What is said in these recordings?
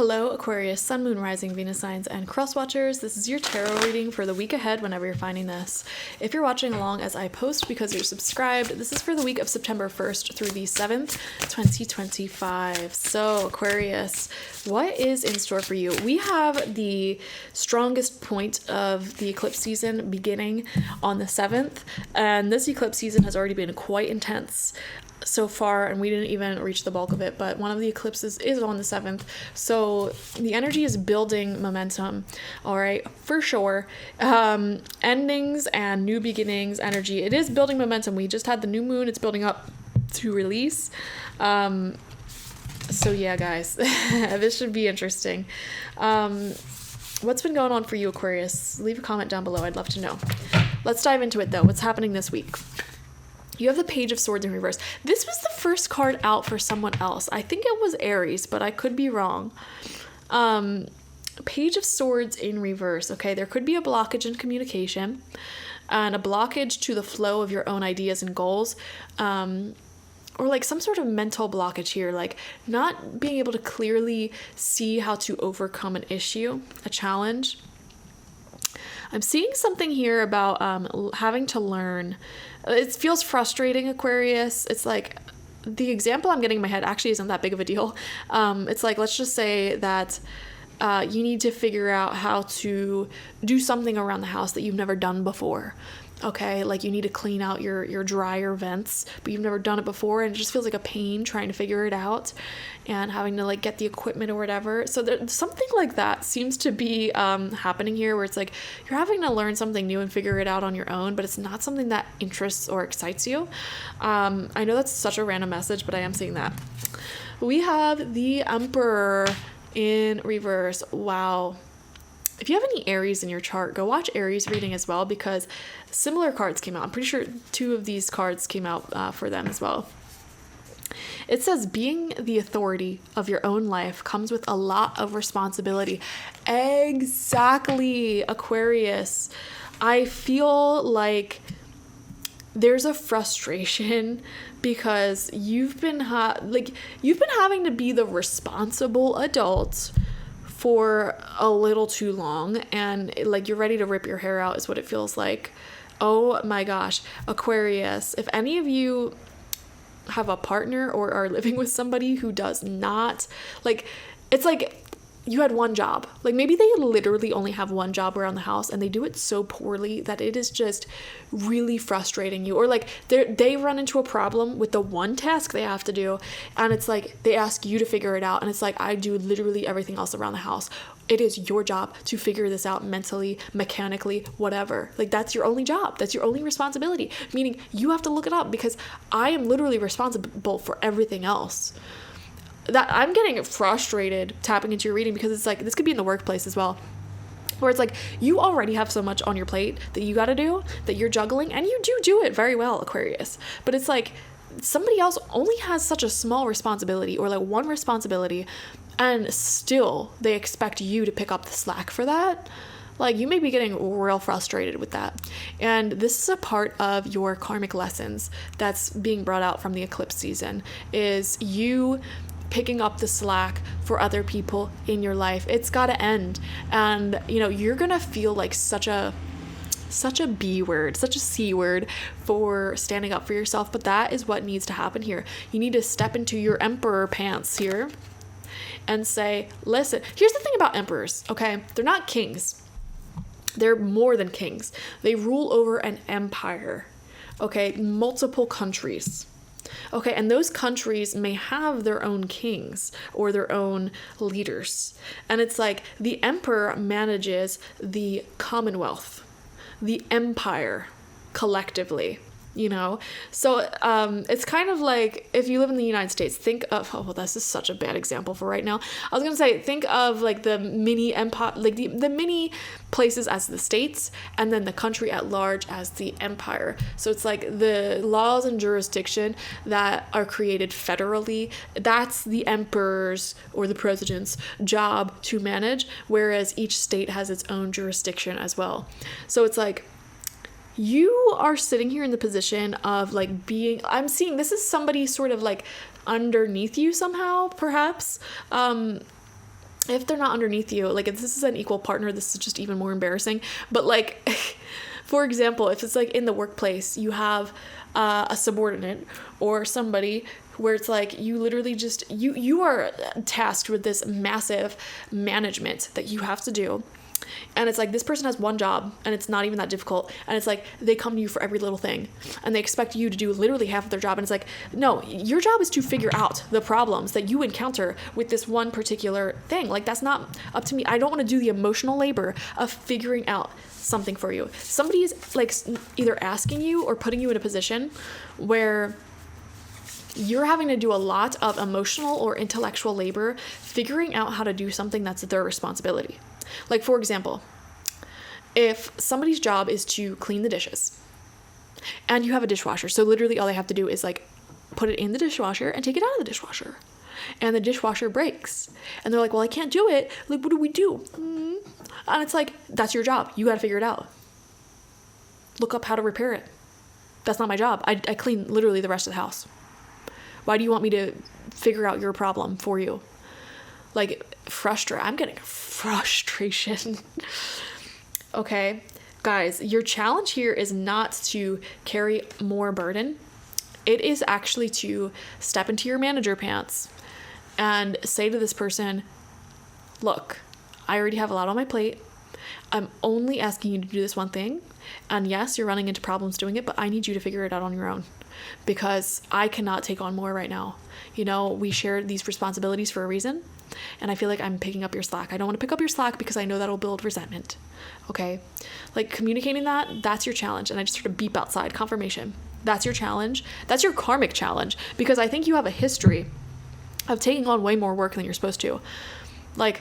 Hello, Aquarius, Sun, Moon, Rising, Venus signs, and cross watchers. This is your tarot reading for the week ahead whenever you're finding this. If you're watching along as I post because you're subscribed, this is for the week of September 1st through the 7th, 2025. So, Aquarius, what is in store for you? We have the strongest point of the eclipse season beginning on the 7th, and this eclipse season has already been quite intense so far, and we didn't even reach the bulk of it, but one of the eclipses is on the 7th, so the energy is building momentum. All right, for sure. Endings and new beginnings energy, it is building momentum. We just had the new moon, it's building up to release. So yeah, guys, this should be interesting. What's been going on for you, Aquarius? Leave a comment down below, I'd love to know. Let's dive into it though. What's happening this week? You have the Page of Swords in reverse. This was the first card out for someone else. I think it was Aries, but I could be wrong. Page of Swords in reverse. Okay, there could be a blockage in communication and a blockage to the flow of your own ideas and goals. Or like some sort of mental blockage here, like not being able to clearly see how to overcome an issue, a challenge. I'm seeing something here about having to learn. It feels frustrating, Aquarius. It's like the example I'm getting in my head actually isn't that big of a deal. It's like, let's just say that you need to figure out how to do something around the house that you've never done before. Okay, like you need to clean out your dryer vents, but you've never done it before, and it just feels like a pain trying to figure it out and having to like get the equipment or whatever. So there's something like that seems to be happening here, where it's like you're having to learn something new and figure it out on your own, but it's not something that interests or excites you. I know that's such a random message, but I am seeing that. We have the Emperor in reverse. Wow. If you have any Aries in your chart, go watch Aries reading as well, because similar cards came out. I'm pretty sure 2 of these cards came out for them as well. It says being the authority of your own life comes with a lot of responsibility. Exactly, Aquarius. I feel like there's a frustration because you've been having to be the responsible adult for a little too long, and like you're ready to rip your hair out is what it feels like. Oh my gosh, Aquarius, if any of you have a partner or are living with somebody who does not, like, it's like you had one job. Like maybe they literally only have one job around the house and they do it so poorly that it is just really frustrating you. Or like they run into a problem with the one task they have to do, and it's like they ask you to figure it out, and it's like, I do literally everything else around the house. It is your job to figure this out mentally, mechanically, whatever. Like that's your only job. That's your only responsibility. Meaning you have to look it up because I am literally responsible for everything else. That I'm getting frustrated tapping into your reading, because it's like this could be in the workplace as well, where it's like you already have so much on your plate that you got to do, that you're juggling, and you do it very well, Aquarius, but it's like somebody else only has such a small responsibility, or like one responsibility, and still they expect you to pick up the slack for that. Like you may be getting real frustrated with that. And this is a part of your karmic lessons that's being brought out from the eclipse season, is you picking up the slack for other people in your life. It's got to end. And you know, you're gonna feel like such a B word, such a C word for standing up for yourself, but that is what needs to happen here. You need to step into your emperor pants here and say, listen, here's the thing about emperors, okay? They're not kings. They're more than kings. They rule over an empire, okay? Multiple countries. Okay, and those countries may have their own kings or their own leaders. And it's like the emperor manages the commonwealth, the empire collectively, you know? So it's kind of like if you live in the United States, think of, oh, well, this is such a bad example for right now. I was going to say, think of like the mini empire, like the mini places as the states, and then the country at large as the empire. So it's like the laws and jurisdiction that are created federally, that's the emperor's or the president's job to manage, whereas each state has its own jurisdiction as well. So it's like you are sitting here in the position of like being, I'm seeing this is somebody sort of like underneath you somehow, perhaps. if they're not underneath you, like if this is an equal partner, this is just even more embarrassing. But like, for example, if it's like in the workplace, you have a subordinate or somebody where it's like you literally just, you are tasked with this massive management that you have to do. And it's like this person has one job and it's not even that difficult. And it's like they come to you for every little thing and they expect you to do literally half of their job. And it's like, no, your job is to figure out the problems that you encounter with this one particular thing. Like that's not up to me. I don't want to do the emotional labor of figuring out something for you. Somebody is like either asking you or putting you in a position where you're having to do a lot of emotional or intellectual labor figuring out how to do something that's their responsibility. Like, for example, if somebody's job is to clean the dishes and you have a dishwasher, so literally all they have to do is like put it in the dishwasher and take it out of the dishwasher, and the dishwasher breaks and they're like, well, I can't do it. Like, what do we do? And it's like, that's your job. You got to figure it out. Look up how to repair it. That's not my job. I clean literally the rest of the house. Why do you want me to figure out your problem for you? Like, I'm getting frustration. Okay, guys, your challenge here is not to carry more burden. It is actually to step into your manager pants and say to this person, look, I already have a lot on my plate. I'm only asking you to do this one thing. And yes, you're running into problems doing it, but I need you to figure it out on your own because I cannot take on more right now. You know, we share these responsibilities for a reason. And I feel like I'm picking up your slack. I don't want to pick up your slack because I know that'll build resentment. Okay? Like communicating that's your challenge. And I just sort of beep outside, confirmation. That's your challenge. That's your karmic challenge because I think you have a history of taking on way more work than you're supposed to. Like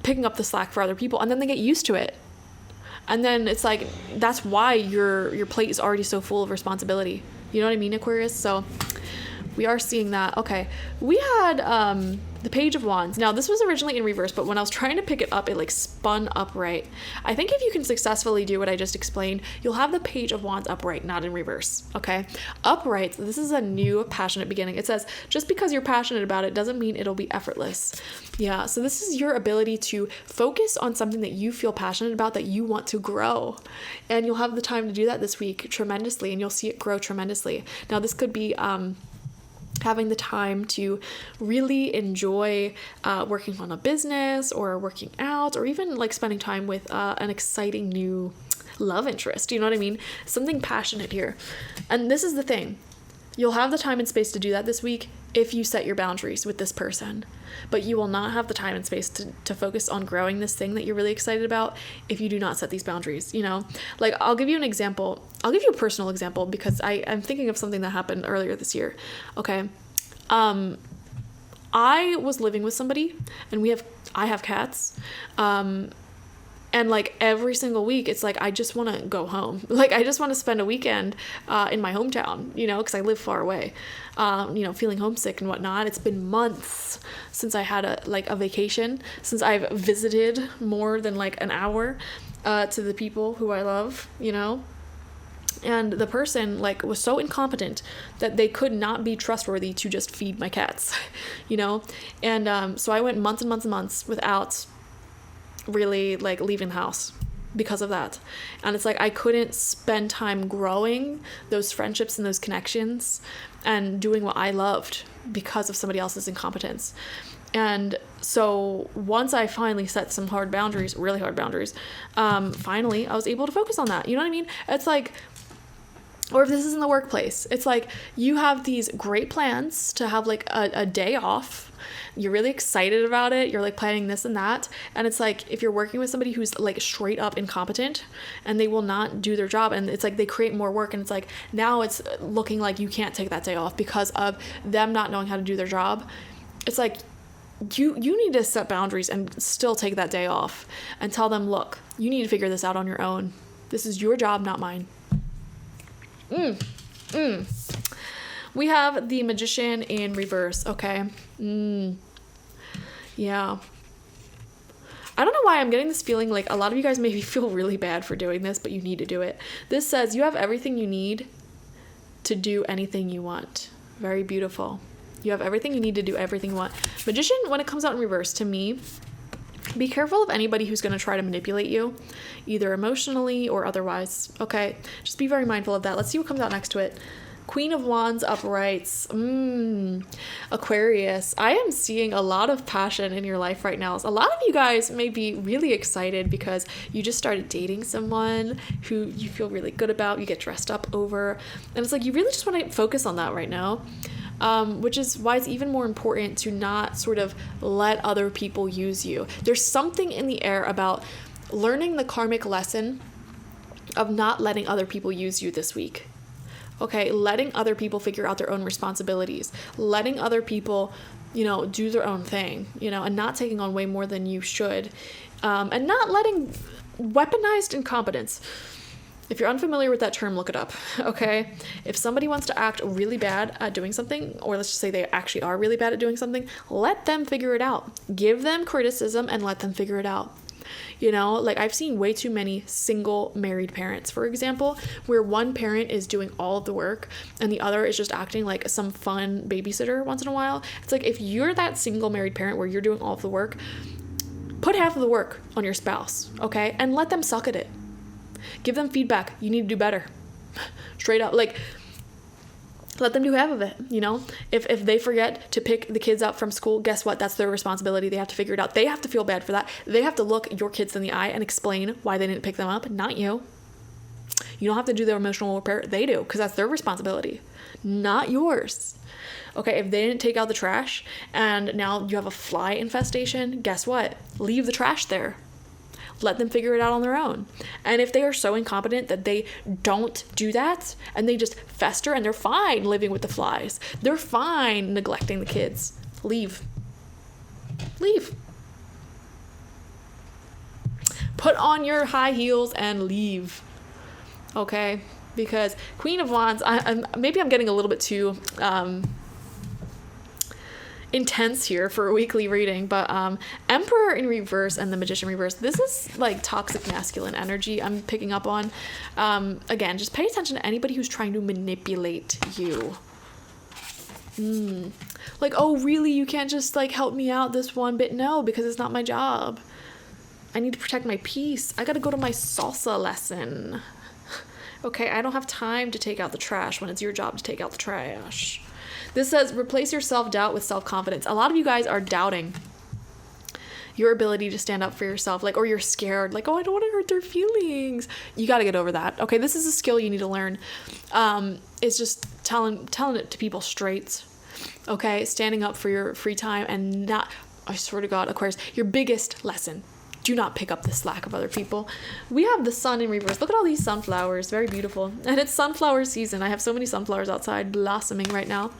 picking up the slack for other people and then they get used to it. And then it's like, that's why your plate is already so full of responsibility. You know what I mean, Aquarius? So we are seeing that. Okay. We had the Page of Wands. Now, this was originally in reverse, but when I was trying to pick it up, it like spun upright. I think if you can successfully do what I just explained, you'll have the Page of Wands upright, not in reverse. Okay. Upright. This is a new passionate beginning. It says, just because you're passionate about it doesn't mean it'll be effortless. Yeah. So this is your ability to focus on something that you feel passionate about, that you want to grow. And you'll have the time to do that this week tremendously, and you'll see it grow tremendously. Now, this could be, having the time to really enjoy working on a business or working out, or even like spending time with an exciting new love interest. You know what I mean? Something passionate here. And this is the thing. You'll have the time and space to do that this week if you set your boundaries with this person. But you will not have the time and space to focus on growing this thing that you're really excited about if you do not set these boundaries, you know? Like, I'll give you an example. I'll give you a personal example because I'm thinking of something that happened earlier this year. Okay. I was living with somebody and I have cats. And like every single week, it's like, I just want to go home. Like, I just want to spend a weekend in my hometown, you know, because I live far away, you know, feeling homesick and whatnot. It's been months since I had a vacation, since I've visited more than like an hour to the people who I love, you know. And the person like was so incompetent that they could not be trustworthy to just feed my cats, you know. And so I went months and months and months without really like leaving the house because of that. And it's like I couldn't spend time growing those friendships and those connections and doing what I loved because of somebody else's incompetence. And so once I finally set some hard boundaries, really hard boundaries, finally I was able to focus on that. You know what I mean? It's like, or if this is in the workplace, it's like you have these great plans to have like a day off. You're really excited about it. You're like planning this and that. And it's like, if you're working with somebody who's like straight up incompetent and they will not do their job, and it's like they create more work, and it's like now it's looking like you can't take that day off because of them not knowing how to do their job. It's like you need to set boundaries and still take that day off and tell them, look, you need to figure this out on your own. This is your job, not mine. We have the Magician in reverse, okay? Yeah. I don't know why I'm getting this feeling like a lot of you guys maybe feel really bad for doing this, but you need to do it. This says you have everything you need to do anything you want. Very beautiful. You have everything you need to do everything you want. Magician, when it comes out in reverse, to me, be careful of anybody who's going to try to manipulate you, either emotionally or otherwise, okay? Just be very mindful of that. Let's see what comes out next to it. Queen of Wands uprights. Aquarius. I am seeing a lot of passion in your life right now. A lot of you guys may be really excited because you just started dating someone who you feel really good about, you get dressed up over, and it's like you really just want to focus on that right now. Which is why it's even more important to not sort of let other people use you. There's something in the air about learning the karmic lesson of not letting other people use you this week. Okay, letting other people figure out their own responsibilities, letting other people, do their own thing, and not taking on way more than you should, and not letting weaponized incompetence. If you're unfamiliar with that term, look it up, okay? If somebody wants to act really bad at doing something, or let's just say they actually are really bad at doing something, let them figure it out. Give them criticism and let them figure it out. I've seen way too many single married parents, for example, where one parent is doing all of the work and the other is just acting like some fun babysitter once in a while. It's like, if you're that single married parent where you're doing all of the work, put half of the work on your spouse, okay? And let them suck at it. Give them feedback. You need to do better. Straight up. Let them do half of it, If they forget to pick the kids up from school, guess what? That's their responsibility. They have to figure it out. They have to feel bad for that. They have to look your kids in the eye and explain why they didn't pick them up, not you. You don't have to do their emotional repair. They do, because that's their responsibility, not yours. Okay, if they didn't take out the trash and now you have a fly infestation, guess what? Leave the trash there. Let them figure it out on their own. And if they are so incompetent that they don't do that and they just fester and they're fine living with the flies, they're fine neglecting the kids, leave. Put on your high heels and leave. Okay? Because Queen of Wands, maybe I'm getting a little bit too intense here for a weekly reading, but Emperor in reverse and the Magician reverse, this is like toxic masculine energy I'm picking up on. Again, just pay attention to anybody who's trying to manipulate you. Like, oh really, you can't just help me out this one bit? No, because it's not my job. I need to protect my peace. I gotta go to my salsa lesson. Okay, I don't have time to take out the trash when it's your job to take out the trash. This says, replace your self-doubt with self-confidence. A lot of you guys are doubting your ability to stand up for yourself, or you're scared, oh, I don't want to hurt their feelings. You got to get over that. Okay, this is a skill you need to learn. It's just telling it to people straight. Okay, standing up for your free time and not, I swear to God, Aquarius, your biggest lesson. Do not pick up the slack of other people. We have the sun in reverse. Look at all these sunflowers. Very beautiful. And it's sunflower season. I have so many sunflowers outside blossoming right now.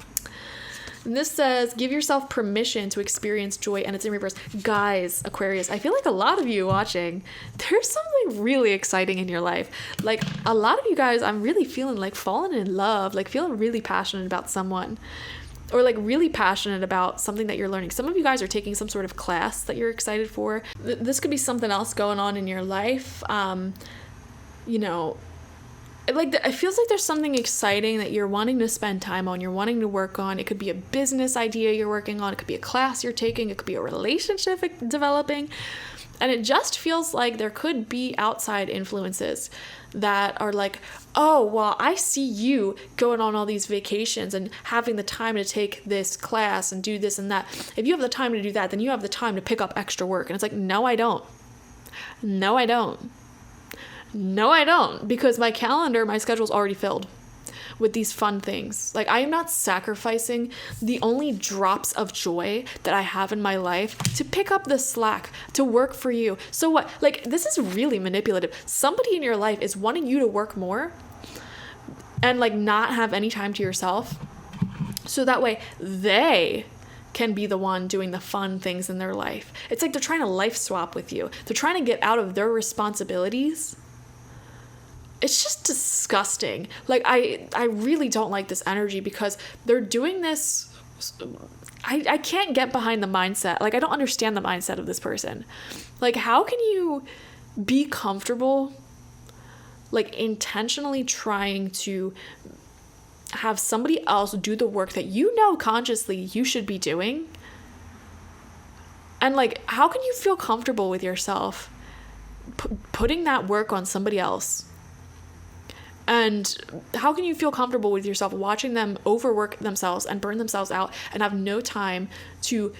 And this says, give yourself permission to experience joy, and it's in reverse. Guys, Aquarius, I feel like a lot of you watching, there's something really exciting in your life. A lot of you guys, I'm really feeling falling in love, feeling really passionate about someone. Or really passionate about something that you're learning. Some of you guys are taking some sort of class that you're excited for. This could be something else going on in your life. It feels like there's something exciting that you're wanting to spend time on, you're wanting to work on. It could be a business idea you're working on. It could be a class you're taking. It could be a relationship developing. And it just feels like there could be outside influences that are oh, well, I see you going on all these vacations and having the time to take this class and do this and that. If you have the time to do that, then you have the time to pick up extra work. And it's no, I don't. No, I don't. No, I don't. Because my schedule's already filled with these fun things. I am not sacrificing the only drops of joy that I have in my life to pick up the slack, to work for you. So what? This is really manipulative. Somebody in your life is wanting you to work more and not have any time to yourself. So that way they can be the one doing the fun things in their life. It's they're trying to life swap with you. They're trying to get out of their responsibilities. It's just disgusting. I really don't like this energy because they're doing this. I can't get behind the mindset. I don't understand the mindset of this person. How can you be comfortable, intentionally trying to have somebody else do the work that you know consciously you should be doing. And like, how can you feel comfortable with yourself putting that work on somebody else? And how can you feel comfortable with yourself watching them overwork themselves and burn themselves out and have no time to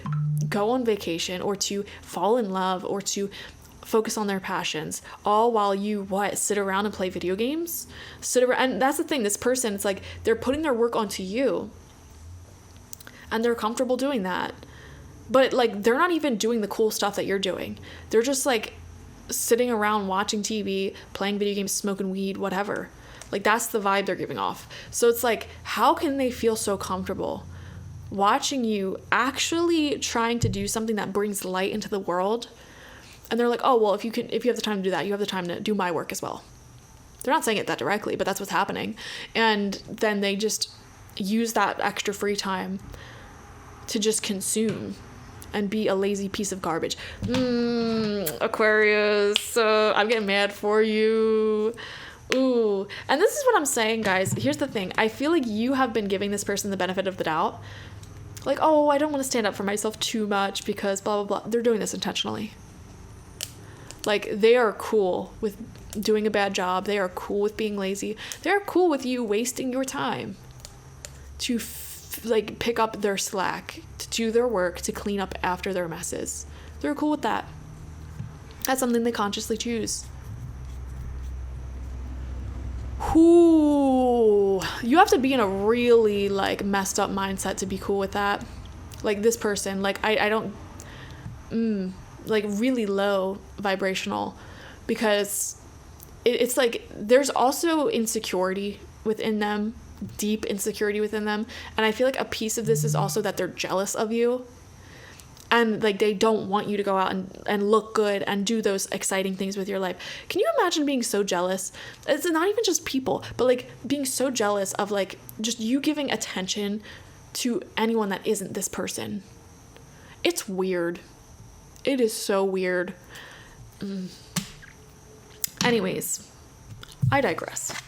go on vacation or to fall in love or to focus on their passions, all while you sit around and play video games? And that's the thing, this person, it's like they're putting their work onto you and they're comfortable doing that, but like they're not even doing the cool stuff that you're doing. They're just like sitting around watching TV, playing video games, smoking weed, whatever. Like, that's the vibe they're giving off. So it's like, how can they feel so comfortable watching you actually trying to do something that brings light into the world? And they're like, oh, well, if you have the time to do that, you have the time to do my work as well. They're not saying it that directly, but that's what's happening. And then they just use that extra free time to just consume and be a lazy piece of garbage. Aquarius, I'm getting mad for you. Ooh. And this is what I'm saying, guys. Here's the thing. I feel like you have been giving this person the benefit of the doubt. Like, oh, I don't want to stand up for myself too much because blah, blah, blah. They're doing this intentionally. Like, they are cool with doing a bad job. They are cool with being lazy. They're cool with you wasting your time to pick up their slack, to do their work, to clean up after their messes. They're cool with that. That's something they consciously choose. Ooh, you have to be in a really like messed up mindset to be cool with that. Like, this person, like I don't like really low vibrational, because it's like there's also insecurity within them, deep insecurity within them. And I feel like a piece of this is also that they're jealous of you. And like, they don't want you to go out and look good and do those exciting things with your life. Can you imagine being so jealous? It's not even just people, but like being so jealous of like just you giving attention to anyone that isn't this person. It's weird. It is so weird. Anyways, I digress.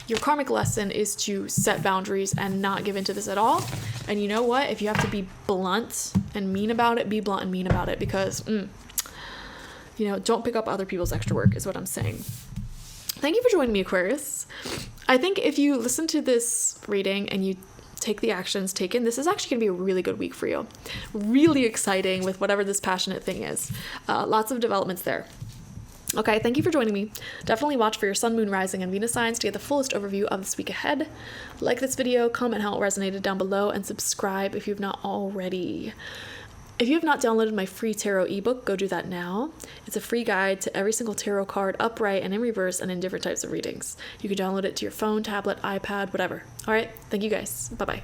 Your karmic lesson is to set boundaries and not give into this at all. And you know what? If you have to be blunt and mean about it, be blunt and mean about it, because, don't pick up other people's extra work is what I'm saying. Thank you for joining me, Aquarius. I think if you listen to this reading and you take the actions taken, this is actually going to be a really good week for you. Really exciting with whatever this passionate thing is. Lots of developments there. Okay, thank you for joining me. Definitely watch for your sun, moon, rising, and Venus signs to get the fullest overview of this week ahead. Like this video, comment how it resonated down below, and subscribe if you've not already. If you have not downloaded my free tarot ebook, go do that now. It's a free guide to every single tarot card, upright and in reverse, and in different types of readings. You can download it to your phone, tablet, iPad, whatever. All right, thank you guys. Bye-bye.